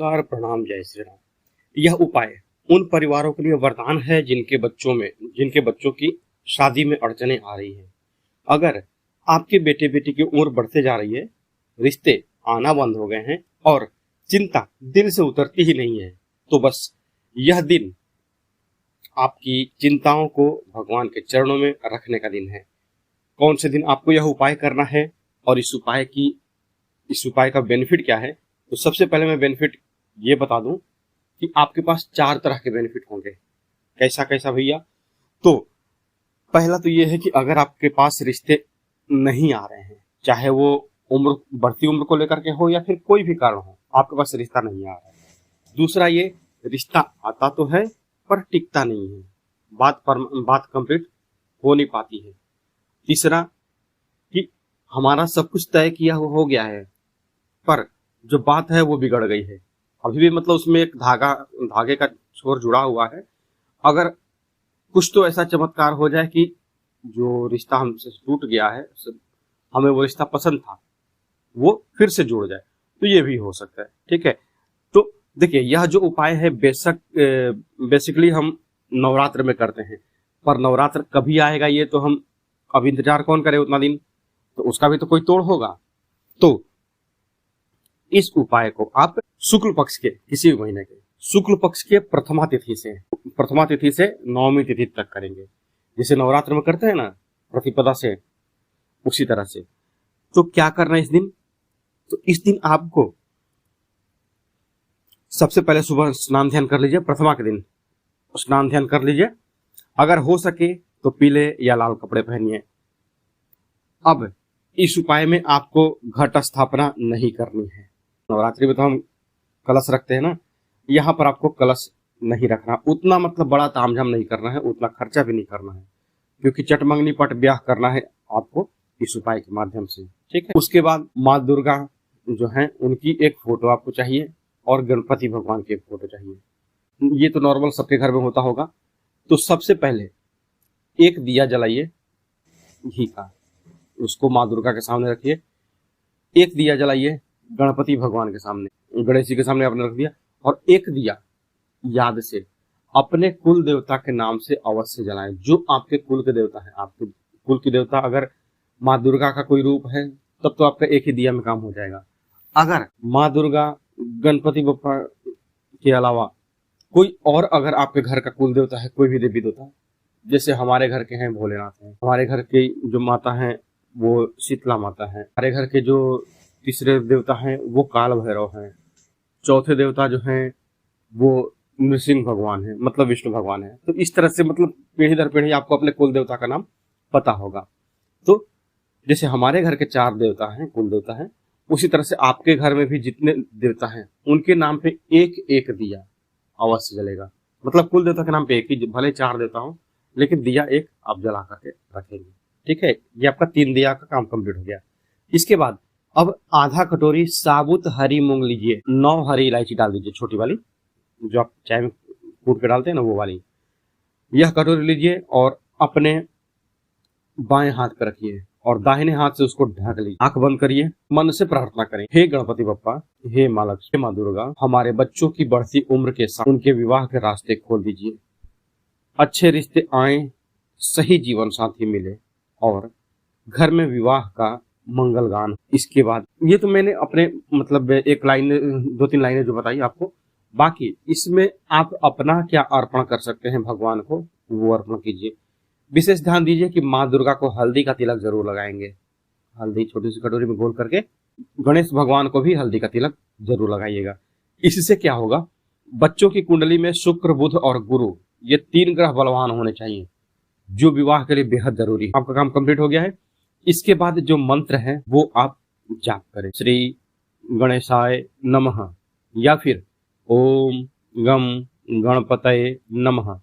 नमस्कार, प्रणाम, जय श्री राम। यह उपाय उन परिवारों के लिए वरदान है जिनके बच्चों की शादी में अड़चने आ रही हैं। अगर आपके बेटे बेटी की उम्र बढ़ते जा रही है, रिश्ते आना बंद हो गए हैं और चिंता दिल से उतरती ही नहीं है, तो बस यह दिन आपकी चिंताओं को भगवान के चरणों में रखने का दिन है। कौन से दिन आपको यह उपाय करना है और इस उपाय का बेनिफिट क्या है? तो सबसे पहले मैं बेनिफिट ये बता दूं कि आपके पास 4 तरह के बेनिफिट होंगे। कैसा कैसा भैया? तो पहला तो ये है कि अगर आपके पास रिश्ते नहीं आ रहे हैं, चाहे वो बढ़ती उम्र को लेकर के हो या फिर कोई भी कारण हो, आपके पास रिश्ता नहीं आ रहा है। दूसरा, ये रिश्ता आता तो है पर टिकता नहीं है, बात कंप्लीट हो नहीं पाती है। तीसरा कि हमारा सब कुछ तय किया हो गया है, पर जो बात है वो बिगड़ गई है। अभी भी मतलब उसमें एक धागे का छोर जुड़ा हुआ है। अगर कुछ तो ऐसा चमत्कार हो जाए कि जो रिश्ता हमसे टूट गया है, हमें वो रिश्ता पसंद था, वो फिर से जुड़ जाए, तो ये भी हो सकता है। ठीक है, तो देखिए, यह जो उपाय है बेसिकली हम नवरात्र में करते हैं, पर नवरात्र कभी आएगा ये तो हम अब इंतजार कौन करे उतना दिन, तो उसका भी तो कोई तोड़ होगा। तो इस उपाय को आप शुक्ल पक्ष के किसी भी महीने के शुक्ल पक्ष के प्रथमा तिथि से नवमी तिथि तक करेंगे। जैसे नवरात्र में करते हैं ना, प्रतिपदा से, उसी तरह से। तो क्या करना है इस दिन? तो इस दिन आपको सबसे पहले सुबह स्नान ध्यान कर लीजिए। प्रथमा के दिन स्नान ध्यान कर लीजिए। अगर हो सके तो पीले या लाल कपड़े पहनिए। अब इस उपाय में आपको घट स्थापना नहीं करनी है। नवरात्रि में तो हम कलश रखते हैं ना, यहाँ पर आपको कलश नहीं रखना। उतना मतलब बड़ा तामझाम नहीं करना है, उतना खर्चा भी नहीं करना है, क्योंकि चटमंगनी पट ब्याह करना है आपको इस उपाय के माध्यम से। ठीक है, उसके बाद माँ दुर्गा जो है उनकी एक फोटो आपको चाहिए और गणपति भगवान की एक फोटो चाहिए। ये तो नॉर्मल सबके घर में होता होगा। तो सबसे पहले एक दिया जलाइए घी का, उसको माँ दुर्गा के सामने रखिए। एक दिया जलाइए गणपति भगवान के सामने, गणेश जी के सामने आपने रख दिया। और एक दिया याद से अपने कुल देवता के नाम से अवश्य जलाएं, जो आपके कुल के देवता है। आपके कुल की देवता अगर माँ दुर्गा का कोई रूप है, तब तो आपका एक ही दिया में काम हो जाएगा। अगर माँ दुर्गा, गणपति बप्पा के अलावा कोई और अगर आपके घर का कुल देवता है, कोई भी देवी देवता, जैसे हमारे घर के हैं भोलेनाथ हैं, हमारे घर के जो माता हैं वो शीतला माता है, हमारे घर के जो तीसरे देवता हैं वो काल भैरव हैं, चौथे देवता जो हैं वो नृसिंह भगवान है, मतलब विष्णु भगवान है। तो इस तरह से मतलब पीढ़ी दर पीढ़ी आपको अपने कुल देवता का नाम पता होगा। तो जैसे हमारे घर के 4 देवता हैं, कुल देवता हैं, उसी तरह से आपके घर में भी जितने देवता हैं उनके नाम पे एक एक दिया अवश्य जलेगा। मतलब कुल देवता के नाम पे एक ही, भले 4 देवता हो, लेकिन दिया एक आप जला करके रखेंगे। ठीक है, ये आपका 3 दिया का काम कंप्लीट हो गया। इसके बाद अब आधा कटोरी साबुत हरी मूंग लीजिए, 9 हरी इलायची डाल दीजिए, छोटी वाली जो आप चाय में कूट के डालते हैं ना, वो वाली। यह कटोरी लीजिए और अपने बाएं हाथ पर रखिए और दाहिने हाथ से उसको ढक लीजिए। आंख बंद करिए, मन से प्रार्थना करें, हे गणपति बप्पा, हे माँ लक्ष्मी, हे माँ दुर्गा, हमारे बच्चों की बढ़ती उम्र के साथ उनके विवाह के रास्ते खोल दीजिए। अच्छे रिश्ते आए, सही जीवन साथी मिले और घर में विवाह का मंगल गान। इसके बाद ये तो मैंने अपने मतलब एक लाइन 2-3 लाइनें जो बताई आपको, बाकी इसमें आप अपना क्या अर्पण कर सकते हैं भगवान को, वो अर्पण कीजिए। विशेष ध्यान दीजिए कि माँ दुर्गा को हल्दी का तिलक जरूर लगाएंगे। हल्दी छोटी सी कटोरी में घोल करके गणेश भगवान को भी हल्दी का तिलक जरूर लगाइएगा। इससे क्या होगा, बच्चों की कुंडली में शुक्र, बुध और गुरु, ये 3 ग्रह बलवान होने चाहिए, जो विवाह के लिए बेहद जरूरी है। आपका काम कंप्लीट हो गया है। इसके बाद जो मंत्र है वो आप जाप करें, श्री गणेशाय नमः या फिर ओम गम गणपतये नमः।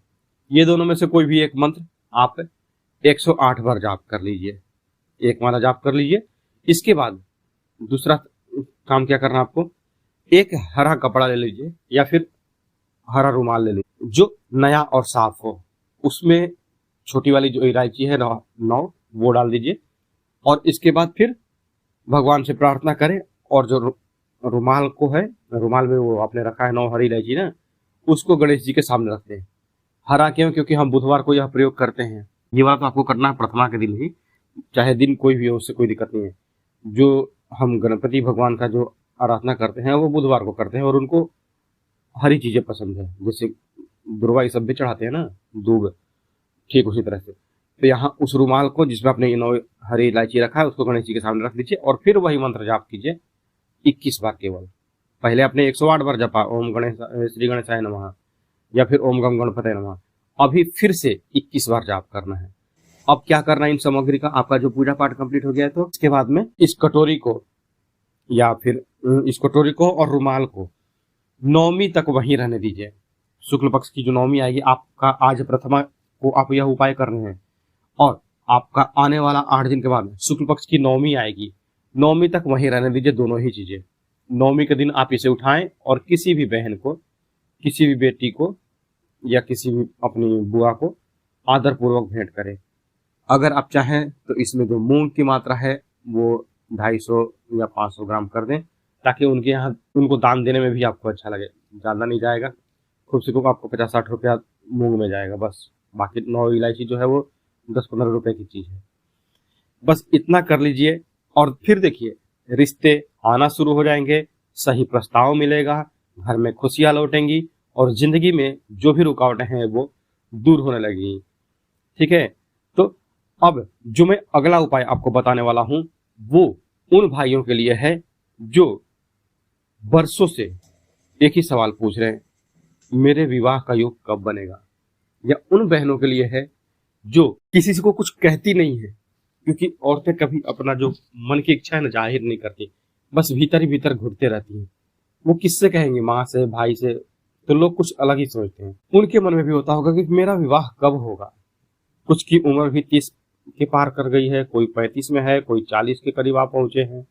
ये दोनों में से कोई भी एक मंत्र आप 108 बार जाप कर लीजिए, एक माला जाप कर लीजिए। इसके बाद दूसरा काम क्या करना, आपको एक हरा कपड़ा ले लीजिए या फिर हरा रुमाल ले लीजिए जो नया और साफ हो। उसमें छोटी वाली जो इलायची है 9 वो डाल दीजिए और इसके बाद फिर भगवान से प्रार्थना करें और जो रुमाल को है, रुमाल में वो आपने रखा है 9 हरी इलायची ना, उसको गणेश जी के सामने रखते हैं। हरा क्यों? क्योंकि हम बुधवार को यह प्रयोग करते हैं। ये बात आपको करना है प्रथमा के दिन ही, चाहे दिन कोई भी हो, उससे कोई दिक्कत नहीं है। जो हम गणपति भगवान का जो आराधना करते हैं वो बुधवार को करते हैं और उनको हरी चीजें पसंद है, जैसे दुर्वा ये सब भी चढ़ाते हैं ना, दूब, ठीक उसी तरह से। तो यहाँ उस रुमाल को जिसमें आपने ये 9 हरी इलायची रखा है उसको गणेश जी के सामने रख दीजिए और फिर वही मंत्र जाप कीजिए 21 बार केवल। पहले आपने 108 बार जपा ओम गणेश श्री गणेशाय नमः या फिर ओम गम गणपते नमः, अभी फिर से 21 बार जाप करना है। अब क्या करना है इन सामग्री का, आपका जो पूजा पाठ कंप्लीट हो गया है तो इसके बाद में इस कटोरी को या फिर इस कटोरी को और रुमाल को नवमी तक वहीं रहने दीजिए। शुक्ल पक्ष की जो नवमी आएगी, आपका आज प्रथमा को आप यह उपाय कर रहे हैं और आपका आने वाला 8 दिन के बाद शुक्ल पक्ष की नवमी आएगी, नवमी तक वहीं रहने दीजिए दोनों ही चीजें। नवमी के दिन आप इसे उठाएं और किसी भी बहन को, किसी भी बेटी को या किसी भी अपनी बुआ को आदर पूर्वक भेंट करें। अगर आप चाहें तो इसमें जो मूंग की मात्रा है वो 250 या 500 ग्राम कर दें, ताकि उनके यहाँ उनको दान देने में भी आपको अच्छा लगे। ज़्यादा नहीं जाएगा, खूब से खूब आपको 50-60 रुपया मूंग में जाएगा बस। बाकी 9 इलायची जो है वो 10-15 रुपए की चीज़ है। बस इतना कर लीजिए और फिर देखिए रिश्ते आना शुरू हो जाएंगे, सही प्रस्ताव मिलेगा, घर में खुशियाँ लौटेंगी और जिंदगी में जो भी रुकावटें हैं वो दूर होने लगेंगी। ठीक है, तो अब जो मैं अगला उपाय आपको बताने वाला हूं वो उन भाइयों के लिए है जो वर्षों से एक ही सवाल पूछ रहे हैं, मेरे विवाह का योग कब बनेगा। या उन बहनों के लिए है जो किसी से को कुछ कहती नहीं है, क्योंकि औरतें कभी अपना जो मन की इच्छा है ना जाहिर नहीं करती, बस भीतर ही भीतर घुटते रहती हैं। वो किससे कहेंगे, माँ से, भाई से, तो लोग कुछ अलग ही सोचते हैं। उनके मन में भी होता होगा कि मेरा विवाह कब होगा। कुछ की उम्र भी 30 के पार कर गई है, कोई 35 में है, कोई 40 के करीब आ पहुंचे हैं।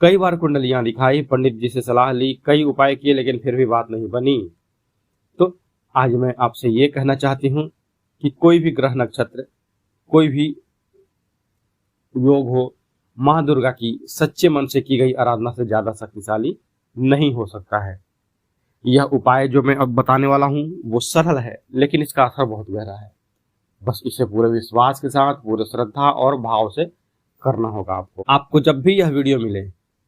कई बार कुंडलियां दिखाई, पंडित जी से सलाह ली, कई उपाय किए, लेकिन फिर भी बात नहीं बनी। तो आज मैं आपसे ये कहना चाहती हूँ कि कोई भी ग्रह नक्षत्र, कोई भी योग हो, माँ दुर्गा की सच्चे मन से की गई आराधना से ज्यादा शक्तिशाली नहीं हो सकता है। यह उपाय जो मैं अब बताने वाला हूँ वो सरल है, लेकिन इसका असर बहुत गहरा है। बस इसे पूरे विश्वास के साथ, पूरे श्रद्धा और भाव से करना होगा आपको। आपको जब भी यह वीडियो मिले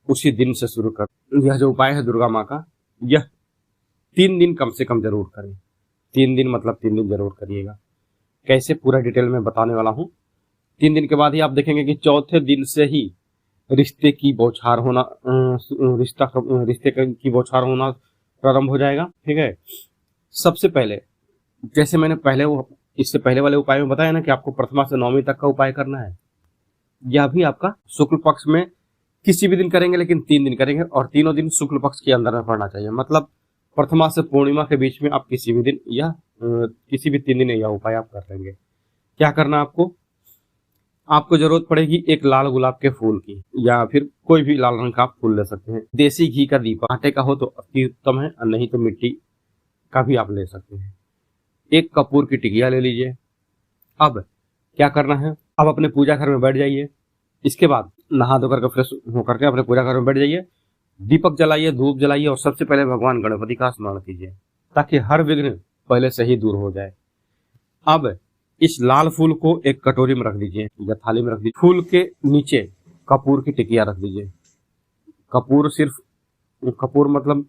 उसी दिन से शुरू कर। यह जो उपाय है दुर्गा माँ का, यह 3 दिन कम से कम जरूर करें। 3 दिन मतलब 3 दिन जरूर करिएगा। कैसे, पूरा डिटेल में बताने वाला हूँ। 3 दिन के बाद ही आप देखेंगे कि चौथे दिन से ही रिश्ते की बौछार होना, रिश्ते की बौछार होना प्रारंभ हो जाएगा। ठीक है, सबसे पहले जैसे मैंने इससे पहले वाले उपाय में बताया ना कि आपको प्रथमा से नवमी तक का उपाय करना है, यह भी आपका शुक्ल पक्ष में किसी भी दिन करेंगे, लेकिन 3 दिन करेंगे और तीनों दिन शुक्ल पक्ष के अंदर में पड़ना चाहिए। मतलब प्रथमा से पूर्णिमा के बीच में आप किसी भी दिन या किसी भी 3 दिन यह उपाय आप कर लेंगे। क्या करना आपको जरूरत पड़ेगी एक लाल गुलाब के फूल की, या फिर कोई भी लाल रंग का आप फूल ले सकते हैं। देसी घी का दीपक, आटे का हो तो अति उत्तम है, और नहीं तो मिट्टी का भी आप ले सकते हैं। एक कपूर की टिकिया ले लीजिए। अब क्या करना है, अब अपने पूजा घर में बैठ जाइए। इसके बाद नहा धोकर के फ्रेश होकर के अपने पूजा घर में बैठ जाइए, दीपक जलाइए, धूप जलाइए और सबसे पहले भगवान गणपति का स्मरण कीजिए, ताकि हर विघ्न पहले से ही दूर हो जाए। अब इस लाल फूल को एक कटोरी में रख दीजिए या थाली में रख दीजिए। फूल के नीचे कपूर की टिकिया रख दीजिए। कपूर मतलब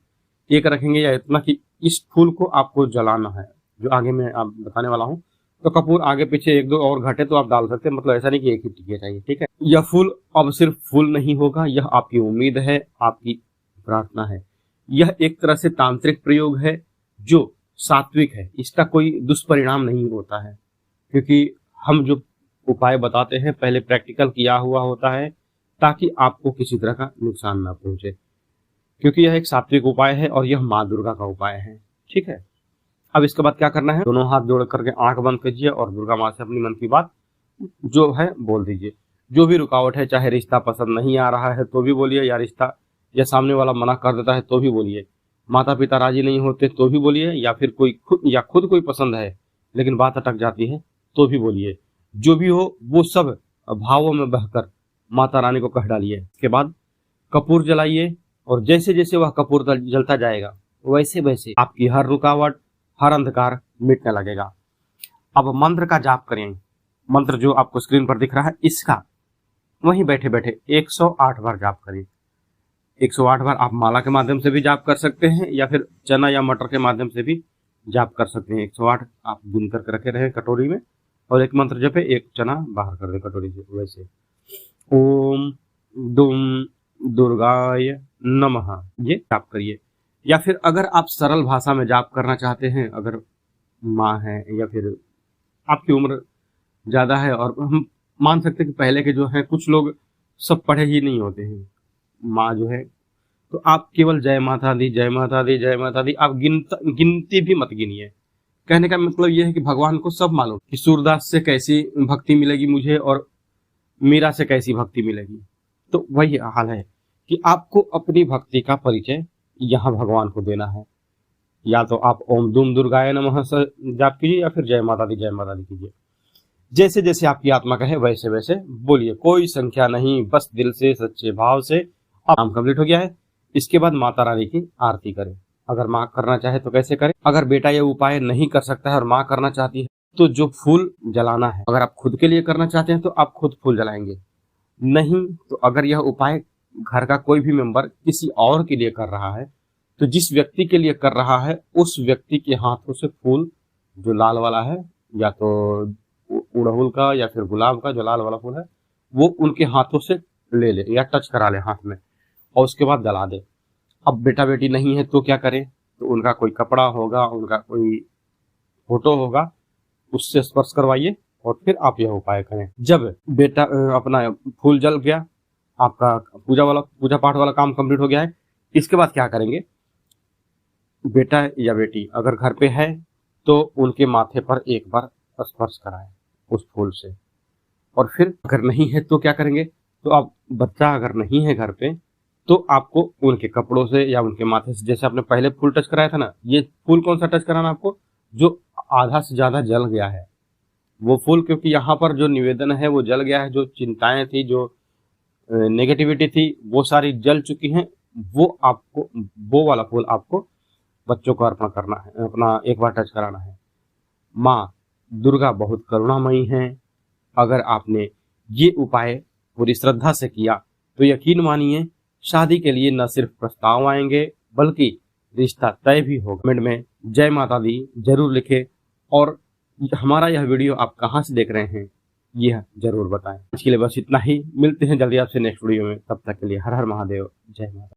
एक रखेंगे या इतना कि इस फूल को आपको जलाना है, जो आगे मैं आप बताने वाला हूँ। तो कपूर आगे पीछे 1-2 और घटे तो आप डाल सकते हैं, मतलब ऐसा नहीं कि एक ही टिकिया चाहिए। ठीक है, यह फूल अब सिर्फ फूल नहीं होगा, यह आपकी उम्मीद है, आपकी प्रार्थना है। यह एक तरह से तांत्रिक प्रयोग है जो सात्विक है, इसका कोई दुष्परिणाम नहीं होता है, क्योंकि हम जो उपाय बताते हैं पहले प्रैक्टिकल किया हुआ होता है, ताकि आपको किसी तरह का नुकसान ना पहुंचे, क्योंकि यह एक सात्विक उपाय है और यह माँ दुर्गा का उपाय है। ठीक है, अब इसके बाद क्या करना है, दोनों हाथ जोड़ करके आंख बंद कीजिए और दुर्गा माँ से अपनी मन की बात जो है बोल दीजिए। जो भी रुकावट है, चाहे रिश्ता पसंद नहीं आ रहा है तो भी बोलिए, या सामने वाला मना कर देता है तो भी बोलिए, माता पिता राजी नहीं होते तो भी बोलिए, या फिर खुद कोई पसंद है लेकिन बात अटक जाती है तो भी बोलिए। जो भी हो वो सब भावों में बहकर माता रानी को कह डालिए। इसके बाद कपूर जलाइए और जैसे जैसे वह कपूर जलता जाएगा वैसे वैसे आपकी हर रुकावट, हर अंधकार मिटने लगेगा। अब मंत्र का जाप करें। मंत्र जो आपको स्क्रीन पर दिख रहा है इसका वहीं बैठे बैठे 108 बार जाप करिए। 108 बार आप माला के माध्यम से भी जाप कर सकते हैं या फिर चना या मटर के माध्यम से भी जाप कर सकते हैं। 108 आप गिन करके रखे रहे कटोरी में और एक मंत्र जपे, एक चना बाहर कर दे कटोरी से। वैसे ओम दुम दुर्गाय नमः ये जाप करिए। या फिर अगर आप सरल भाषा में जाप करना चाहते हैं, अगर माँ है या फिर आपकी उम्र ज़्यादा है, और हम मान सकते हैं कि पहले के जो हैं कुछ लोग सब पढ़े ही नहीं होते हैं, माँ जो है, तो आप केवल जय माता दी जय माता दी जय माता दी आप गिनती भी मत गिनिए। कहने का मतलब यह है कि भगवान को सब मालूम कि सूरदास से कैसी भक्ति मिलेगी मुझे और मीरा से कैसी भक्ति मिलेगी। तो वही हाल है कि आपको अपनी भक्ति का परिचय यहाँ भगवान को देना है। या तो आप ओम दुम दुर्गाय नमः से जाप कीजिए या फिर जय माता दी कीजिए। जैसे जैसे आपकी आत्मा कहे वैसे वैसे बोलिए, कोई संख्या नहीं, बस दिल से सच्चे भाव से। अब काम कंप्लीट हो गया है। इसके बाद माता रानी की आरती करें। अगर माँ करना चाहे तो कैसे करें। अगर बेटा ये उपाय नहीं कर सकता है और माँ करना चाहती है तो जो फूल जलाना है, अगर आप खुद के लिए करना चाहते हैं तो आप खुद फूल जलाएंगे, नहीं तो अगर यह उपाय घर का कोई भी मेंबर किसी और के लिए कर रहा है तो जिस व्यक्ति के लिए कर रहा है उस व्यक्ति के हाथों से फूल जो लाल वाला है, या तो उड़हुल का या फिर गुलाब का जो लाल वाला फूल है, वो उनके हाथों से ले ले या टच करा ले हाथ में और उसके बाद जला दे। अब बेटा बेटी नहीं है तो क्या करें, तो उनका कोई कपड़ा होगा, उनका कोई फोटो होगा, उससे स्पर्श करवाइए और फिर आप यह उपाय करें। जब बेटा अपना फूल जल गया, आपका पूजा पाठ वाला काम कंप्लीट हो गया है, इसके बाद क्या करेंगे, बेटा या बेटी अगर घर पे है तो उनके माथे पर एक बार स्पर्श कराएं उस फूल से। और फिर अगर नहीं है तो क्या करेंगे, तो आप बच्चा अगर नहीं है घर पे तो आपको उनके कपड़ों से या उनके माथे से, जैसे आपने पहले फूल टच कराया था ना, ये फूल कौन सा टच कराना आपको, जो आधा से ज्यादा जल गया है वो फूल, क्योंकि यहाँ पर जो निवेदन है वो जल गया है, जो चिंताएं थी, जो नेगेटिविटी थी वो सारी जल चुकी हैं। वो वाला फूल आपको बच्चों को अर्पण करना है, अपना एक बार टच कराना है। माँ दुर्गा बहुत करुणामयी हैं। अगर आपने ये उपाय पूरी श्रद्धा से किया तो यकीन मानिए शादी के लिए न सिर्फ प्रस्ताव आएंगे बल्कि रिश्ता तय भी होगा। कमेंट में जय माता दी जरूर लिखें और हमारा यह वीडियो आप कहाँ से देख रहे हैं यह जरूर बताएं। आज के लिए बस इतना ही, मिलते हैं जल्दी आपसे नेक्स्ट वीडियो में। तब तक के लिए हर हर महादेव, जय माता।